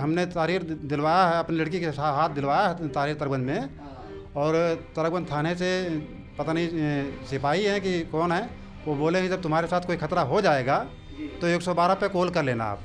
हमने तारीर दिलवाया है, अपनी लड़की के हाथ दिलवाया है तारीर तरबगंज में। और तरबगंज थाने से पता नहीं सिपाही हैं कि कौन है, वो बोले कि जब तुम्हारे साथ कोई खतरा हो जाएगा तो 112 पे कॉल कर लेना आप।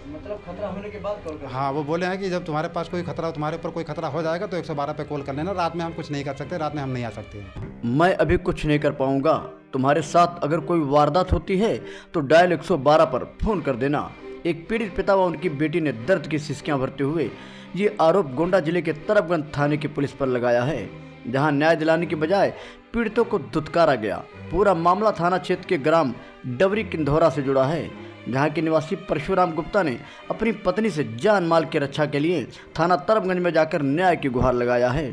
मतलब खतरा होने के बाद कॉल करना? हाँ, वो बोले हैं कि जब तुम्हारे पास कोई खतरा, तुम्हारे ऊपर कोई खतरा हो जाएगा तो 112 पे कॉल कर लेना। रात में हम कुछ नहीं कर सकते, रात में हम नहीं आ सकते। मैं अभी कुछ नहीं कर पाऊंगा, तुम्हारे साथ अगर कोई वारदात होती है तो डायल 112 पर फोन कर देना। एक पीड़ित पिता व उनकी बेटी ने दर्द की सिसकियां भरते हुए ये आरोप गोंडा जिले के तरबगंज थाने की पुलिस पर लगाया है, जहां न्याय दिलाने की बजाय पीड़ितों को धुतकारा गया। पूरा मामला थाना क्षेत्र के ग्राम डबरी किंधौरा से जुड़ा है, जहां के निवासी परशुराम गुप्ता ने अपनी पत्नी से जान माल की रक्षा के लिए थाना तरबगंज में जाकर न्याय की गुहार लगाया है।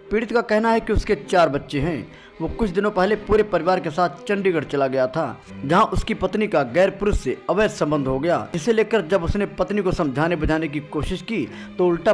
पीड़ित का कहना है कि उसके 4 बच्चे हैं। वो कुछ दिनों पहले पूरे परिवार के साथ चंडीगढ़ चला गया था, जहां उसकी पत्नी का गैर पुरुष से अवैध संबंध हो गया। इसे लेकर जब उसने पत्नी को समझाने बुझाने की कोशिश की तो उल्टा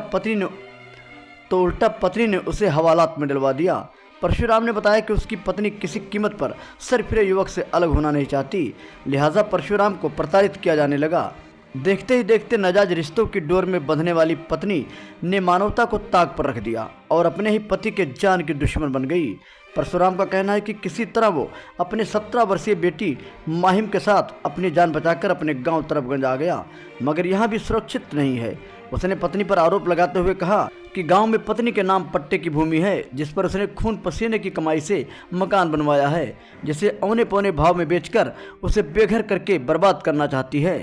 पत्नी ने उसे हवालात में डलवा दिया। परशुराम ने बताया कि उसकी पत्नी किसी कीमत पर सरफिरे युवक से अलग होना नहीं चाहती, लिहाजा परशुराम को प्रताड़ित किया जाने लगा। देखते ही देखते नाजायज रिश्तों की डोर में बंधने वाली पत्नी ने मानवता को ताक पर रख दिया और अपने ही पति के जान की दुश्मन बन गई। परशुराम का कहना है कि किसी तरह वो अपने 17 वर्षीय बेटी माहिम के साथ अपनी जान बचाकर अपने गांव तरबगंज आ गया, मगर यहाँ भी सुरक्षित नहीं है। उसने पत्नी पर आरोप लगाते हुए कहा कि गांव में पत्नी के नाम पट्टे की भूमि है, जिस पर उसने खून पसीने की कमाई से मकान बनवाया है, जिसे औने पौने भाव में बेचकर उसे बेघर करके बर्बाद करना चाहती है,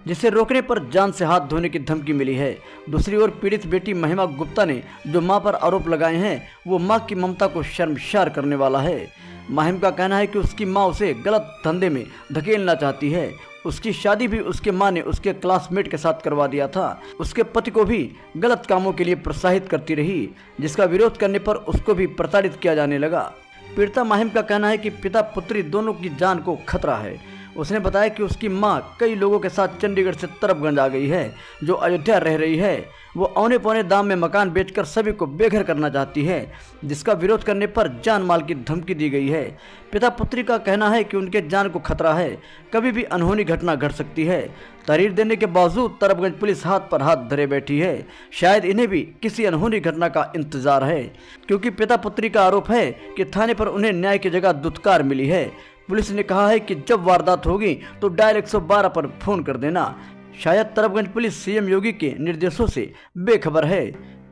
जिसे रोकने पर जान से हाथ धोने की धमकी मिली है। दूसरी ओर पीड़ित बेटी महिमा गुप्ता ने जो मां पर आरोप लगाए हैं, वो मां की ममता को शर्मसार करने वाला है। माहिम का कहना है कि उसकी मां उसे गलत धंधे में धकेलना चाहती है। उसकी शादी भी उसके मां ने उसके क्लासमेट के साथ करवा दिया था। उसके पति को भी गलत कामों के लिए प्रोत्साहित करती रही, जिसका विरोध करने पर उसको भी प्रताड़ित किया जाने लगा। पीड़िता माहिम का कहना है कि पिता पुत्री दोनों की जान को खतरा है। उसने बताया कि उसकी मां कई लोगों के साथ चंडीगढ़ से तरबगंज आ गई है, जो अयोध्या रह रही है। वो औने पौने दाम में मकान बेचकर सभी को बेघर करना चाहती है, जिसका विरोध करने पर जान माल की धमकी दी गई है। पिता पुत्री का कहना है कि उनके जान को खतरा है, कभी भी अनहोनी घटना घट सकती है। तहरीर देने के बावजूद तरबगंज पुलिस हाथ पर हाथ धरे बैठी है। शायद इन्हें भी किसी अनहोनी घटना का इंतजार है, क्योंकि पिता पुत्री का आरोप है कि थाने पर उन्हें न्याय की जगह दुत्कार मिली है। पुलिस ने कहा है कि जब वारदात होगी तो डायल 112 पर फोन कर देना। शायद तरबगंज पुलिस सीएम योगी के निर्देशों से बेखबर है।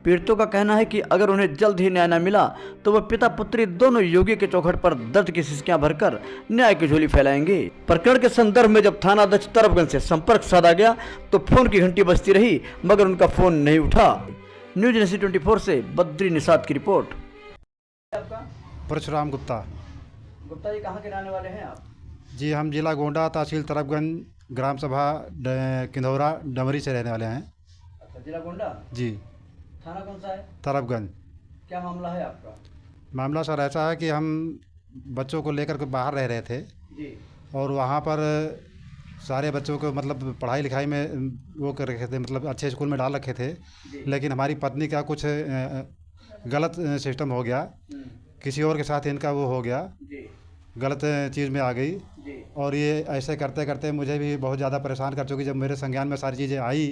पीड़ितों का कहना है कि अगर उन्हें जल्द ही न्याय न मिला तो वह पिता पुत्री दोनों योगी के चौखट पर दर्द की सिसकियां भरकर न्याय की झोली फैलाएंगे। प्रकरण के संदर्भ में जब थाना अध्यक्ष तरबगंज से संपर्क साधा गया तो फोन की घंटी बजती रही, मगर उनका फोन नहीं उठा। न्यूज नेशन 24 से बद्री निषाद की रिपोर्ट। परशुराम गुप्ता। गुप्ता जी, कहाँ के रहने वाले हैं आप? जी, हम जिला गोंडा, तहसील तरबगंज, ग्राम सभा किंधौरा डमरी से रहने वाले हैं। अच्छा, जिला गोंडा जी। थाना कौन सा है? तरबगंज। क्या मामला है आपका? मामला सर ऐसा है कि हम बच्चों को लेकर के बाहर रह रहे थे जी, और वहाँ पर सारे बच्चों को मतलब पढ़ाई लिखाई में वो कर रखे थे, मतलब अच्छे स्कूल में डाल रखे थे, लेकिन हमारी पत्नी का कुछ गलत सिस्टम हो गया, किसी और के साथ इनका वो हो गया, गलत चीज़ में आ गई। और ये ऐसे करते करते मुझे भी बहुत ज़्यादा परेशान कर चुकी। जब मेरे संज्ञान में सारी चीज़ें आई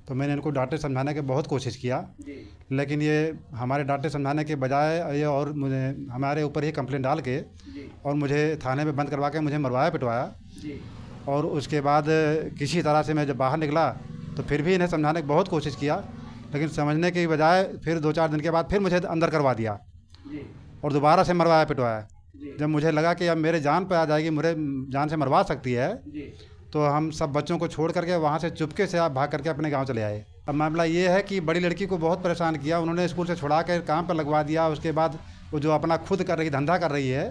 तो मैंने इनको डांटे समझाने की बहुत कोशिश किया, लेकिन ये हमारे डांटे समझाने के बजाय ये और मुझे हमारे ऊपर ही कंप्लेंट डाल के और मुझे थाने में बंद करवा के मुझे मरवाया पिटवाया। और उसके बाद किसी तरह से मैं जब बाहर निकला तो फिर भी इन्हें समझाने की बहुत कोशिश किया, लेकिन समझने के बजाय फिर 2-4 दिन के बाद फिर मुझे अंदर करवा दिया और दोबारा से मरवाया पिटवाया। जब मुझे लगा कि अब मेरे जान पे आ जाएगी, मुझे जान से मरवा सकती है, तो हम सब बच्चों को छोड़ करके वहाँ से चुपके से आप भाग करके अपने गांव चले आए। अब मामला ये है कि बड़ी लड़की को बहुत परेशान किया, उन्होंने स्कूल से छुड़ा कर काम पर लगवा दिया। उसके बाद वो जो अपना खुद कर रही धंधा कर रही है,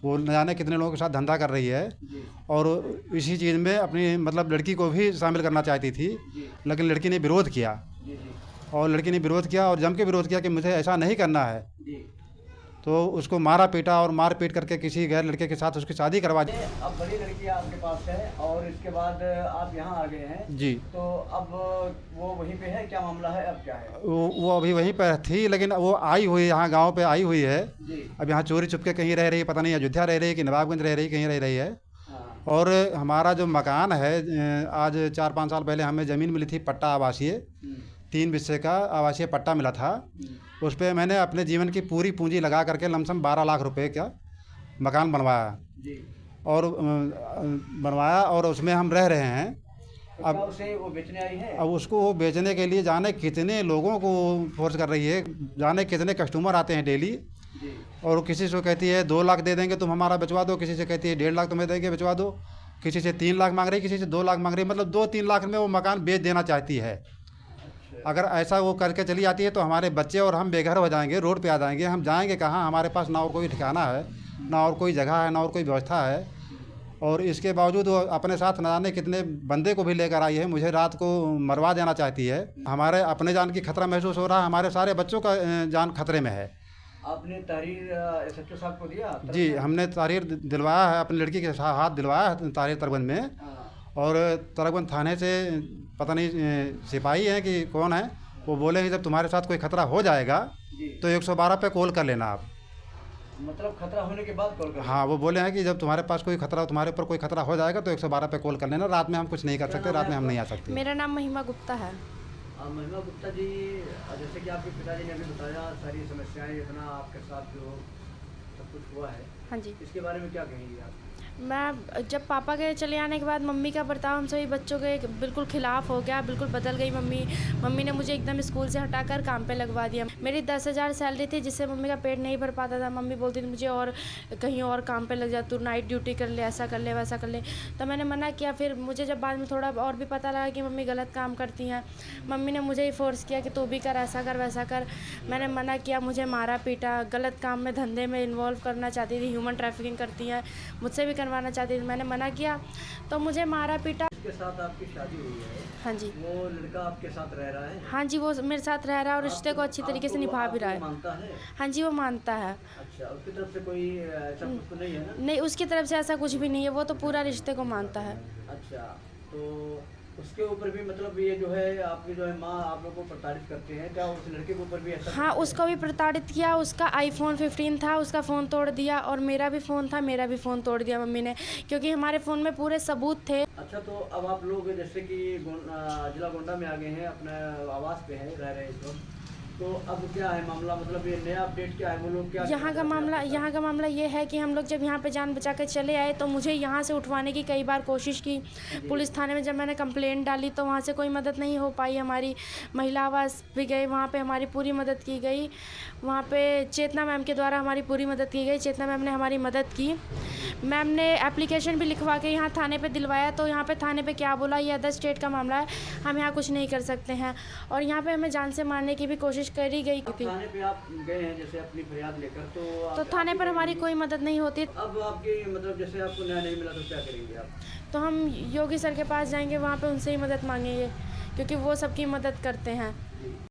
वो न जाने कितने लोगों के साथ धंधा कर रही है, और इसी चीज़ में अपनी मतलब लड़की को भी शामिल करना चाहती थी, लेकिन लड़की ने विरोध किया और जम के विरोध किया कि मुझे ऐसा नहीं करना है। तो उसको मारा पीटा और मार पीट करके किसी गैर लड़के के साथ उसकी शादी करवा दी। अब बड़ी लड़की आपके पास है और इसके बाद आप यहाँ आ गए हैं जी। तो अब वो वहीं पे है, क्या मामला है, अब क्या है? वो अभी वहीं पर थी, लेकिन वो आई हुई यहाँ गांव पे आई हुई है। अब यहाँ चोरी चुपके कहीं रह रही है, पता नहीं अयोध्या रह रही है कि नवाबगंज रह रही है, कहीं रह रही है। और हमारा जो मकान है आज 4-5 साल पहले हमें ज़मीन मिली थी पट्टा आवासीय 3 बिस्से का आवासीय पट्टा मिला था। उस पर मैंने अपने जीवन की पूरी पूंजी लगा करके लमसम 12 लाख रुपए का मकान बनवाया और बनवाया और उसमें हम रह रहे हैं। अब उसे वो बेचने आई है। अब उसको वो बेचने के लिए जाने कितने लोगों को फोर्स कर रही है, जाने कितने कस्टमर आते हैं डेली। और किसी से कहती है 2 लाख दे देंगे तुम हमारा बेचवा दो, किसी से कहती है 1.5 लाख तुम्हें देंगे बेचवा दो, किसी से 3 लाख मांग रही, किसी से 2 लाख मांग रही, मतलब 2-3 लाख में वो मकान बेच देना चाहती है। अगर ऐसा वो करके चली जाती है तो हमारे बच्चे और हम बेघर हो जाएंगे, रोड पे आ जाएंगे। हम जाएंगे कहाँ? हमारे पास ना और कोई ठिकाना है, ना और कोई जगह है, ना और कोई व्यवस्था है। और इसके बावजूद वो अपने साथ न जाने कितने बंदे को भी लेकर आई है। मुझे रात को मरवा देना चाहती है। हमारे अपने जान की खतरा महसूस हो रहा है, हमारे सारे बच्चों का जान खतरे में है। आपने तहरीर SHO साहब को दिया? जी, हमने तहरीर दिलवाया है, अपनी लड़की के हाथ दिलवाया है तहरीर तरबंद में। और तरबंद थाने से पता नहीं सिपाही हैं कि कौन है, वो बोले कि जब तुम्हारे साथ कोई खतरा हो जाएगा तो 112 पे कॉल कर लेना आप। मतलब खतरा होने के बाद कॉल कर? हाँ, वो बोले हैं कि जब तुम्हारे पास कोई खतरा, तुम्हारे ऊपर कोई खतरा हो जाएगा तो 112 पे कॉल कर लेना। रात में हम कुछ नहीं कर सकते, रात में हम नहीं आ सकते। मेरा नाम महिमा गुप्ता है। महिमा गुप्ता जी, जैसे कि आपके पिताजी ने अभी बताया सारी समस्याएं, इतना आपके साथ जो सब कुछ हुआ है, हाँ जी, इसके बारे में क्या कहेंगे आप? मैं जब पापा के चले आने के बाद मम्मी का बर्ताव हम सभी बच्चों के बिल्कुल खिलाफ हो गया, बिल्कुल बदल गई मम्मी ने मुझे एकदम स्कूल से हटाकर काम पे लगवा दिया। मेरी 10,000 सैलरी थी जिससे मम्मी का पेट नहीं भर पाता था। मम्मी बोलती थी मुझे और कहीं और काम पे लग जा, तू नाइट ड्यूटी कर ले, ऐसा कर ले, वैसा कर ले। तो मैंने मना किया। फिर मुझे जब बाद में थोड़ा और भी पता लगा कि मम्मी गलत काम करती हैं, मम्मी ने मुझे ही फोर्स किया कि तू भी कर, ऐसा कर, वैसा कर। मैंने मना किया, मुझे मारा पीटा, गलत काम में धंधे में इन्वॉल्व करना चाहती थी, ह्यूमन ट्रैफिकिंग करती हैं, मुझसे भी करवाना चाहती थी। मैंने मना किया तो मुझे मारा पीटा। इसके साथ आपकी शादी हुई है? हाँ जी। वो लड़का आपके साथ रह रहा है? हाँ जी, वो मेरे साथ रह रहा है और रिश्ते को अच्छी तरीके से निभा भी रहा है। मानता है? हाँ जी, वो मानता है। अच्छा, उसकी तरफ से कोई ऐसा कुछ तो नहीं है ना? नहीं, उसकी तरफ से ऐसा कुछ भी नहीं है, वो तो पूरा रिश्ते को मानता है। अच्छा, तो उसके ऊपर भी मतलब ये जो है आपकी जो है माँ आप लोगों को प्रताड़ित करते हैं क्या? उस लड़के के ऊपर भी ऐसा? हाँ, उसको भी प्रताड़ित किया। उसका iPhone 15 था, उसका फ़ोन तोड़ दिया। और मेरा भी फ़ोन था, मेरा भी फ़ोन तोड़ दिया मम्मी ने, क्योंकि हमारे फ़ोन में पूरे सबूत थे। अच्छा, तो अब आप लोग जैसे कि जिला गोंडा में आ गए हैं, अपने आवास पे है, रह रहे हैं इस वक्त, तो अब क्या है मामला? मतलब ये नया अपडेट क्या है? वो लोग क्या यहाँ का मामला ये है कि हम लोग जब यहाँ पे जान बचा कर चले आए तो मुझे यहाँ से उठवाने की कई बार कोशिश की। पुलिस थाने में जब मैंने कंप्लेंट डाली तो वहाँ से कोई मदद नहीं हो पाई। हमारी महिला आवास भी गए, वहाँ पे हमारी पूरी मदद की गई। वहाँ पे चेतना मैम के द्वारा हमारी पूरी मदद की गई। चेतना मैम ने हमारी मदद की। मैम ने एप्लीकेशन भी लिखवा के यहाँ थाने पे दिलवाया, तो यहाँ पे थाने पे क्या बोला, ये अदर स्टेट का मामला है, हम यहाँ कुछ नहीं कर सकते हैं। और यहाँ पे हमें जान से मारने की भी कोशिश करी गई थी। थाने पे आप गए हैं जैसे अपनी फरियाद लेकर, तो थाने पर हमारी कोई मदद नहीं होती। अब आपकी मतलब जैसे आपको न्याय नहीं मिला तो क्या करेंगे आप? तो हम योगी सर के पास जाएंगे, वहाँ पे उनसे ही मदद मांगेंगे, क्योंकि वो सबकी मदद करते हैं।